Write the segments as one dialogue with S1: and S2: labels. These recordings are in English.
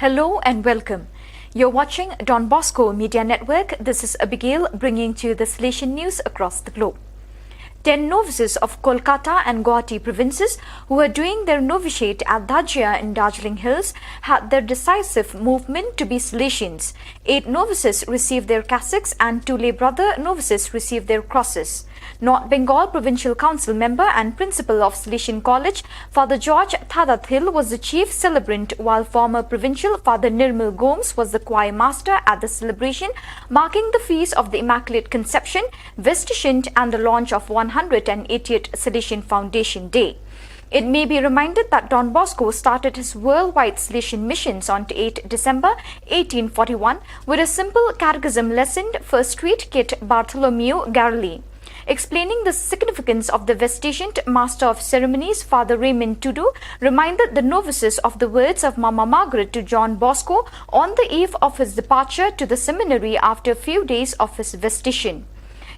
S1: Hello and welcome. You're watching Don Bosco Media Network. This is Abigail bringing to you the Salesian news across the globe. 10 novices of Kolkata and Guwahati provinces who were doing their novitiate at Dhajia in Darjeeling Hills had their decisive movement to be Salesians. 8 novices received their cassocks and 2 lay brother novices received their crosses. North Bengal Provincial Council member and principal of Salesian College, Father George Thadathil was the chief celebrant, while former provincial Father Nirmal Gomes was the choir master at the celebration marking the feast of the Immaculate Conception, Vesticient and the launch of 180th Salesian Foundation Day. It may be reminded that Don Bosco started his worldwide Salesian missions on 8 December 1841 with a simple catechism lesson for street kid Bartholomew Garley. Explaining the significance of the Vesticient, Master of Ceremonies Father Raymond Tudu reminded the novices of the words of Mama Margaret to John Bosco on the eve of his departure to the seminary after a few days of his vestation.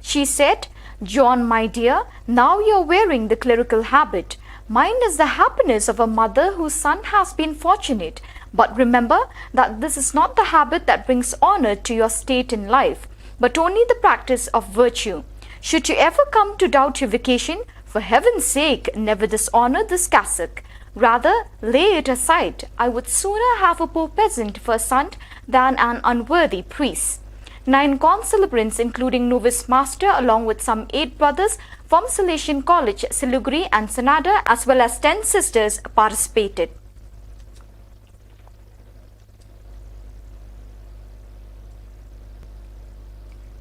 S1: She said, "John, my dear, now you're wearing the clerical habit. Mine is the happiness of a mother whose son has been fortunate. But remember that this is not the habit that brings honor to your state in life, but only the practice of virtue. Should you ever come to doubt your vocation, for heaven's sake, never dishonor this cassock. Rather, lay it aside. I would sooner have a poor peasant for a son than an unworthy priest." 9 concelebrants, including novice master, along with some 8 brothers from Salesian College, Siliguri and Sanada, as well as 10 sisters, participated.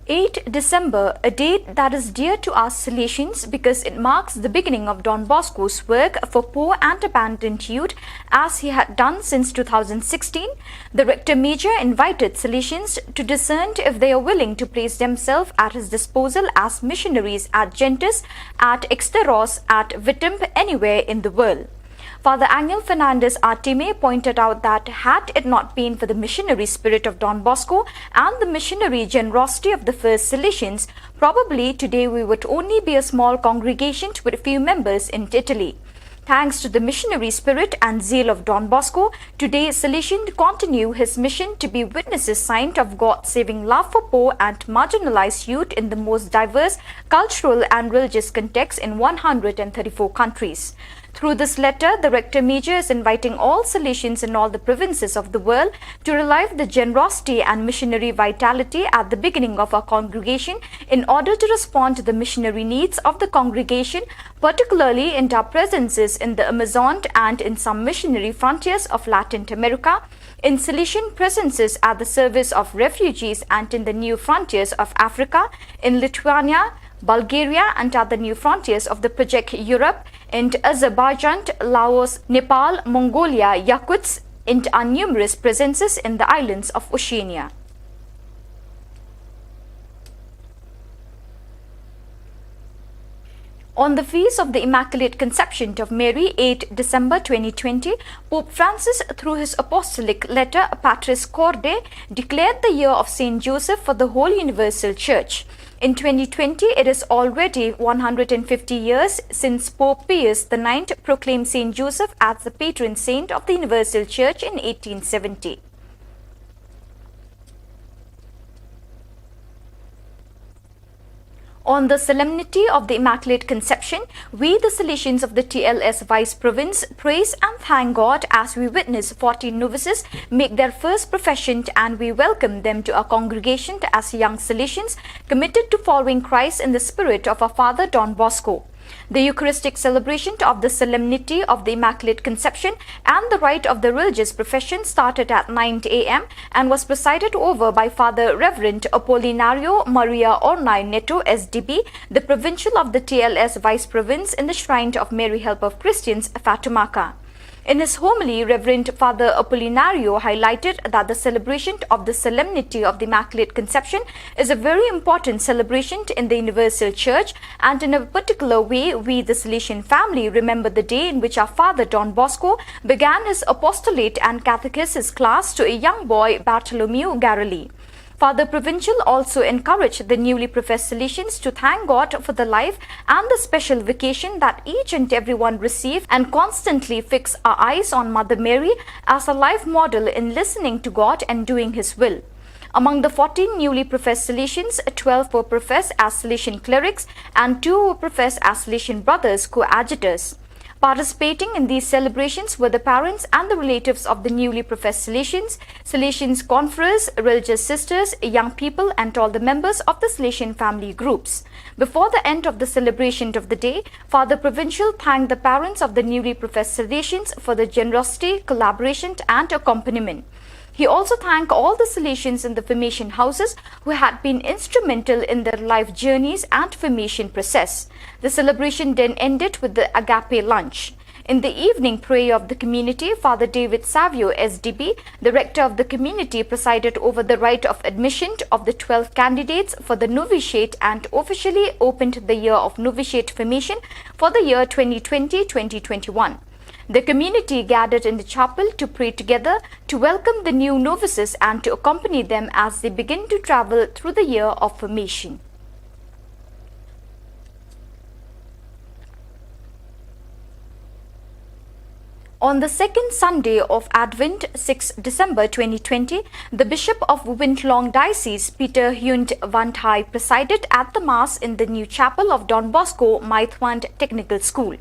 S1: 8 December, a date that is dear to us Salesians because it marks the beginning of Don Bosco's work for poor and abandoned youth as he had done since 2016. The Rector Major invited Salesians to discern if they are willing to place themselves at his disposal as missionaries at Gentis, at Exteros, at Vitimp, anywhere in the world. Father Angel Fernandez Artime pointed out that had it not been for the missionary spirit of Don Bosco and the missionary generosity of the first Salesians, probably today we would only be a small congregation with a few members in Italy. Thanks to the missionary spirit and zeal of Don Bosco, today Salesian continue his mission to be witnesses sign of God's saving love for poor and marginalized youth in the most diverse cultural and religious contexts in 134 countries. Through this letter, the Rector Major is inviting all Salesians in all the provinces of the world to revive the generosity and missionary vitality at the beginning of our congregation in order to respond to the missionary needs of the congregation, particularly in our presences in the Amazon and in some missionary frontiers of Latin America, in Salesian presences at the service of refugees and in the new frontiers of Africa, in Lithuania, Bulgaria and other new frontiers of the Project Europe, in Azerbaijan, Laos, Nepal, Mongolia, Yakuts, and our numerous presences in the islands of Oceania. On the feast of the Immaculate Conception of Mary, 8 December 2020, Pope Francis, through his apostolic letter Patris Corde, declared the year of Saint Joseph for the whole universal church. In 2020, it is already 150 years since Pope Pius IX proclaimed Saint Joseph as the patron saint of the universal church in 1870. On the solemnity of the Immaculate Conception, we, the Salesians of the TLS Vice Province, praise and thank God as we witness 14 novices make their first profession, and we welcome them to our congregation as young Salesians committed to following Christ in the spirit of our Father Don Bosco. The Eucharistic celebration of the solemnity of the Immaculate Conception and the rite of the religious profession started at 9 a.m. and was presided over by Father Reverend Apolinario Maria Ornai Neto SDB, the Provincial of the TLS Vice Province in the Shrine of Mary Help of Christians, Fatumaca. In his homily, Reverend Father Apolinario highlighted that the celebration of the solemnity of the Immaculate Conception is a very important celebration in the Universal Church, and in a particular way, we, the Salesian family, remember the day in which our Father Don Bosco began his apostolate and catechesis class to a young boy, Bartholomew Garrelli. Father Provincial also encouraged the newly professed Salesians to thank God for the life and the special vocation that each and everyone received and constantly fix our eyes on Mother Mary as a life model in listening to God and doing His will. Among the 14 newly professed Salesians, 12 were professed as Salesian clerics and 2 were professed as Salesian brothers coadjutors. Participating in these celebrations were the parents and the relatives of the newly professed Salesians, Salesians confreres, religious sisters, young people and all the members of the Salesian family groups. Before the end of the celebration of the day, Father Provincial thanked the parents of the newly professed Salesians for the generosity, collaboration and accompaniment. He also thanked all the Salesians in the formation houses who had been instrumental in their life journeys and formation process. The celebration then ended with the agape lunch. In the evening prayer of the community, Father David Savio, SDB, the rector of the community, presided over the rite of admission of the 12 candidates for the novitiate and officially opened the year of novitiate formation for the year 2020-2021. The community gathered in the chapel to pray together, to welcome the new novices and to accompany them as they begin to travel through the year of formation. On the second Sunday of Advent, 6 December 2020, the Bishop of Shillong Diocese, Peter Hyund Van Thai, presided at the Mass in the new chapel of Don Bosco Maithwand Technical School.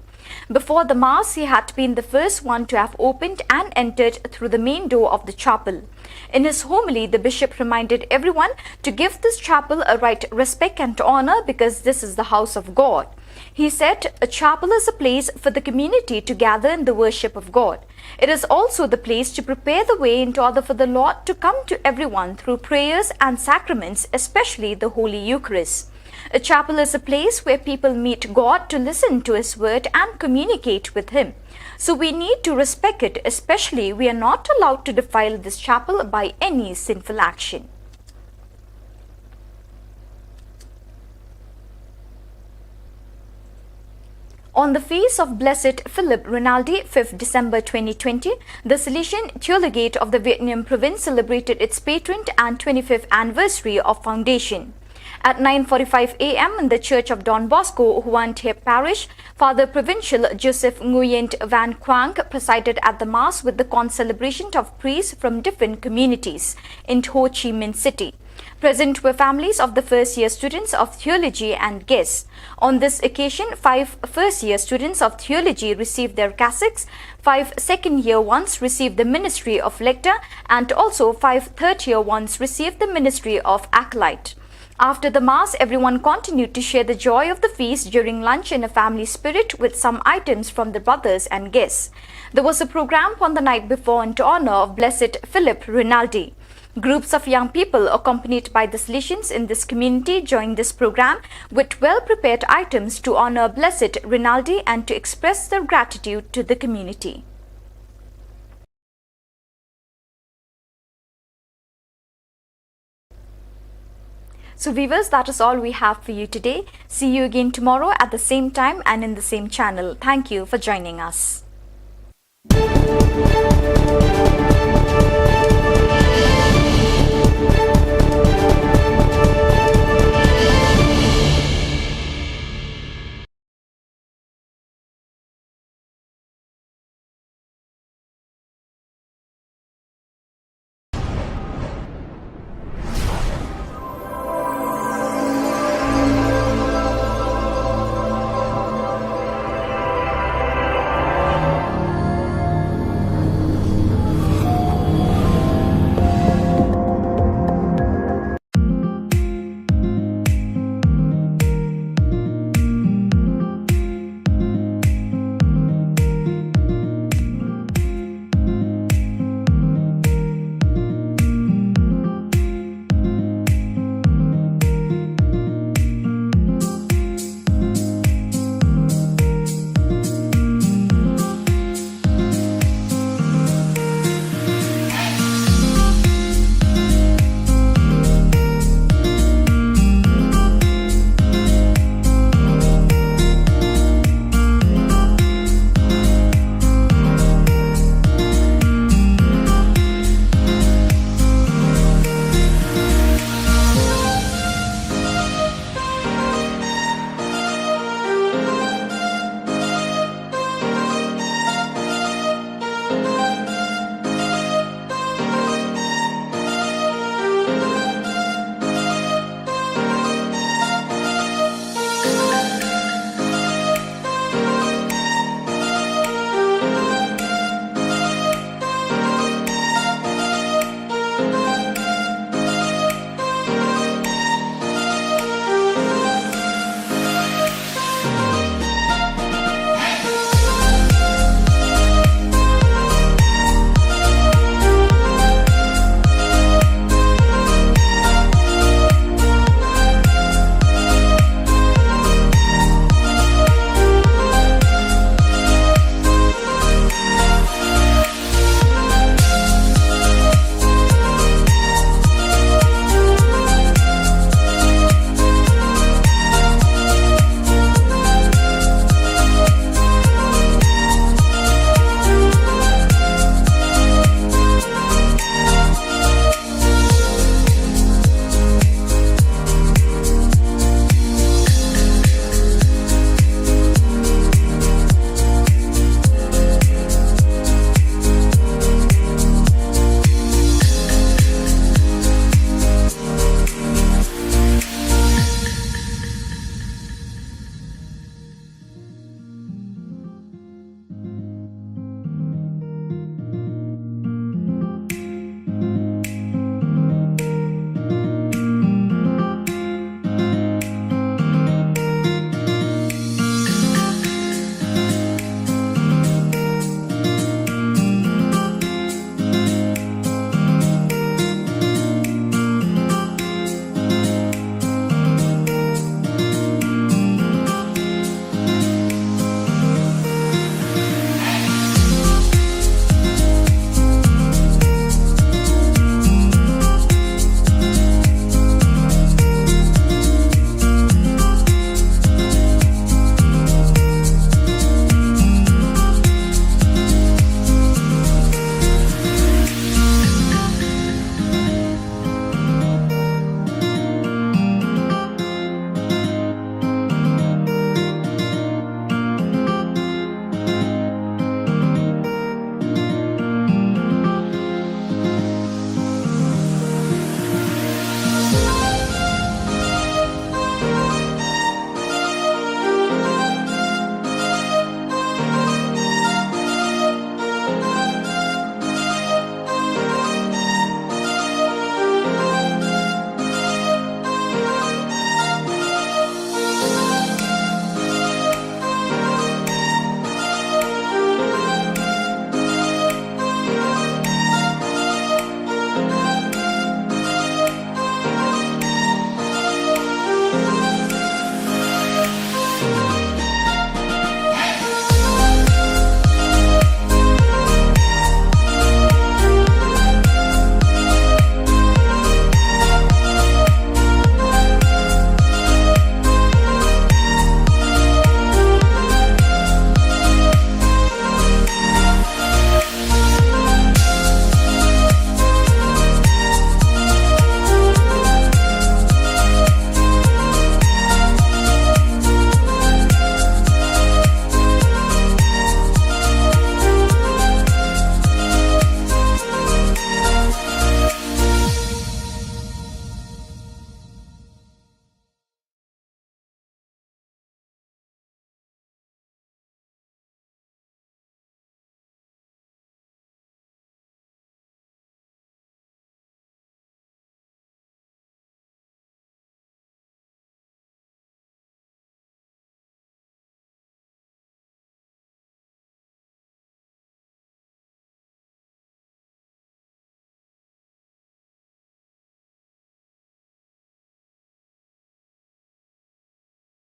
S1: Before the Mass, he had been the first one to have opened and entered through the main door of the chapel. In his homily, the bishop reminded everyone to give this chapel a right respect and honor because this is the house of God. He said, a chapel is a place for the community to gather in the worship of God. It is also the place to prepare the way in order for the Lord to come to everyone through prayers and sacraments, especially the Holy Eucharist. A chapel is a place where people meet God to listen to His word and communicate with Him. So we need to respect it, especially we are not allowed to defile this chapel by any sinful action. On the feast of Blessed Philip Rinaldi, 5th December 2020, the Salesian Theologate of the Vietnam province celebrated its patron and 25th anniversary of foundation. At 9:45 a.m. in the Church of Don Bosco, Huan Thiep Parish, Father Provincial Joseph Nguyent Van Quang presided at the Mass with the concelebration of priests from different communities in Ho Chi Minh City. Present were families of the first-year students of theology and guests. On this occasion, 5 first-year students of theology received their cassocks, 5 second-year ones received the ministry of lector, and also 5 third-year ones received the ministry of acolyte. After the Mass, everyone continued to share the joy of the feast during lunch in a family spirit with some items from the brothers and guests. There was a program on the night before in honor of Blessed Philip Rinaldi. Groups of young people accompanied by the Salesians in this community joined this program with well-prepared items to honor Blessed Rinaldi and to express their gratitude to the community. So viewers, that is all we have for you today. See you again tomorrow at the same time and in the same channel. Thank you for joining us.